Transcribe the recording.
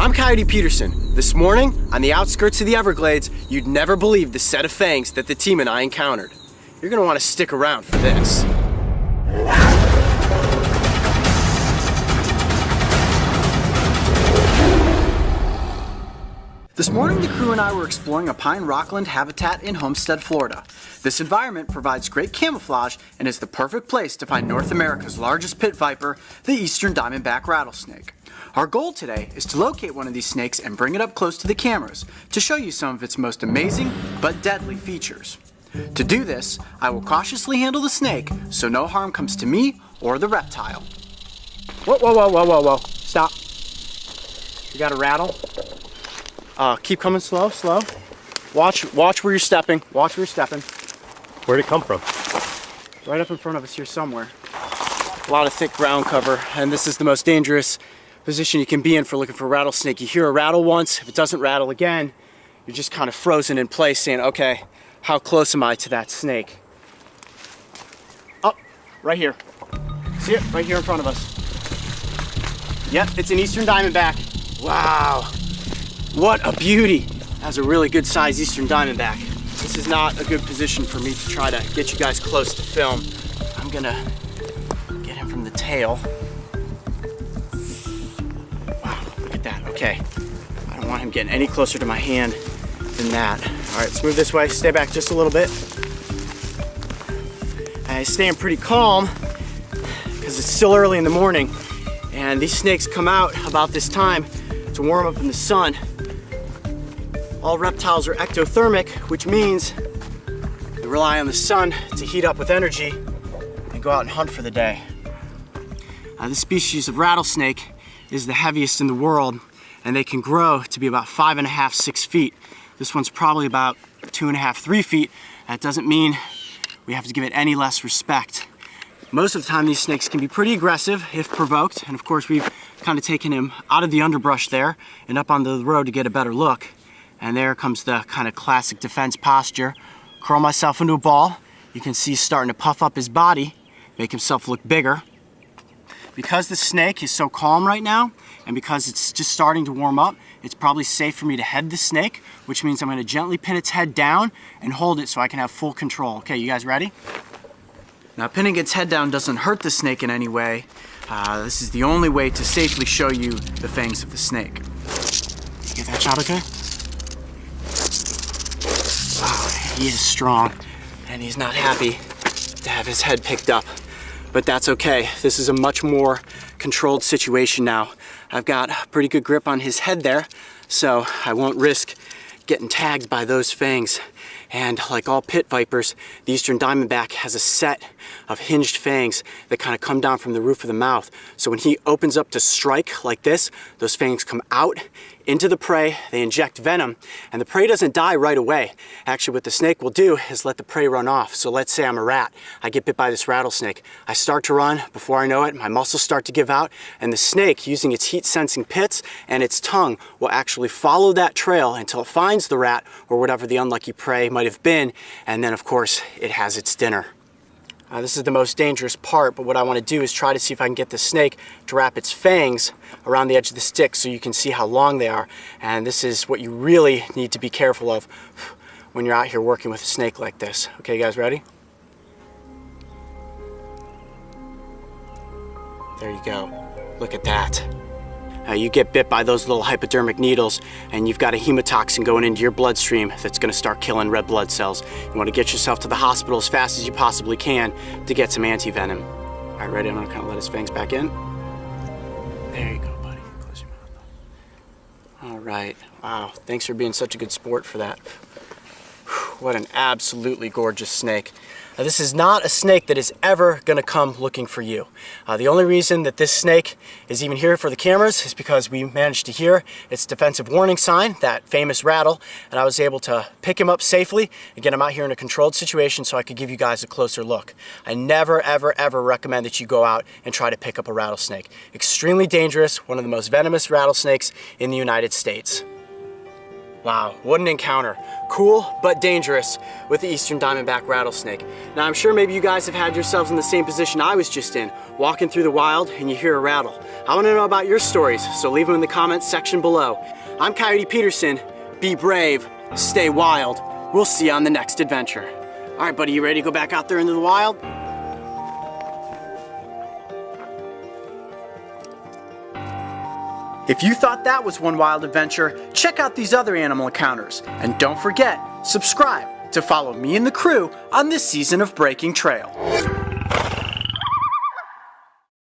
I'm Coyote Peterson. This morning, on the outskirts of the Everglades, you'd never believe the set of fangs that the team and I encountered. You're gonna want to stick around for this. This morning, the crew and I were exploring a pine rockland habitat in Homestead, Florida. This environment provides great camouflage and is the perfect place to find North America's largest pit viper, the eastern diamondback rattlesnake. Our goal today is to locate one of these snakes and bring it up close to the cameras to show you some of its most amazing but deadly features. To do this, I will cautiously handle the snake so no harm comes to me or the reptile. Whoa, whoa, whoa, whoa, whoa, whoa. Stop. You got a rattle? Keep coming slow, slow. Watch where you're stepping. Watch where you're stepping. Where'd it come from? Right up in front of us here somewhere. A lot of thick ground cover, and this is the most dangerous position you can be in for looking for a rattlesnake. You hear a rattle once, if it doesn't rattle again, you're just kind of frozen in place saying, okay, how close am I to that snake? Oh, right here. See it? Right here in front of us. Yep, it's an eastern diamondback. Wow. What a beauty. That's a really good size eastern diamondback. This is not a good position for me to try to get you guys close to film. I'm gonna get him from the tail. Wow, look at that, okay. I don't want him getting any closer to my hand than that. All right, let's move this way, stay back just a little bit. I'm staying pretty calm because it's still early in the morning and these snakes come out about this time to warm up in the sun. All reptiles are ectothermic, which means they rely on the sun to heat up with energy and go out and hunt for the day. This species of rattlesnake is the heaviest in the world, and they can grow to be about 5.5, 6 feet. This one's probably about 2.5, 3 feet. That doesn't mean we have to give it any less respect. Most of the time, these snakes can be pretty aggressive if provoked, and of course, we've kind of taken him out of the underbrush there and up on the road to get a better look. And there comes the kind of classic defense posture. Curl myself into a ball. You can see he's starting to puff up his body, make himself look bigger. Because the snake is so calm right now, and because it's just starting to warm up, it's probably safe for me to head the snake, which means I'm gonna gently pin its head down and hold it so I can have full control. Okay, you guys ready? Now, pinning its head down doesn't hurt the snake in any way. This is the only way to safely show you the fangs of the snake. You get that shot okay? Wow, he is strong, and he's not happy to have his head picked up. But that's okay. This is a much more controlled situation now. I've got a pretty good grip on his head there, so I won't risk getting tagged by those fangs. And like all pit vipers, the eastern diamondback has a set of hinged fangs that kind of come down from the roof of the mouth. So when he opens up to strike like this, those fangs come out into the prey, they inject venom, and the prey doesn't die right away. Actually, what the snake will do is let the prey run off. So let's say I'm a rat, I get bit by this rattlesnake. I start to run, before I know it, my muscles start to give out, and the snake, using its heat-sensing pits and its tongue, will actually follow that trail until it finds the rat or whatever the unlucky prey might have been, and then of course, it has its dinner. This is the most dangerous part, but what I want to do is try to see if I can get the snake to wrap its fangs around the edge of the stick so you can see how long they are. And this is what you really need to be careful of when you're out here working with a snake like this. Okay, you guys ready? There you go. Look at that. You get bit by those little hypodermic needles and you've got a hemotoxin going into your bloodstream that's going to start killing red blood cells. You want to get yourself to the hospital as fast as you possibly can to get some anti-venom. All right, ready? I'm going to kind of let his fangs back in. There you go, buddy. Close your mouth. All right. Wow. Thanks for being such a good sport for that. What an absolutely gorgeous snake. Now, this is not a snake that is ever going to come looking for you. The only reason that this snake is even here for the cameras is because we managed to hear its defensive warning sign, that famous rattle, and I was able to pick him up safely and get him out here in a controlled situation so I could give you guys a closer look. I never, ever, ever recommend that you go out and try to pick up a rattlesnake. Extremely dangerous, one of the most venomous rattlesnakes in the United States. Wow, what an encounter. Cool, but dangerous with the eastern diamondback rattlesnake. Now I'm sure maybe you guys have had yourselves in the same position I was just in, walking through the wild and you hear a rattle. I want to know about your stories, so leave them in the comments section below. I'm Coyote Peterson. Be brave, stay wild. We'll see you on the next adventure. All right, buddy, you ready to go back out there into the wild? If you thought that was one wild adventure, check out these other animal encounters. And don't forget, subscribe to follow me and the crew on this season of Breaking Trail.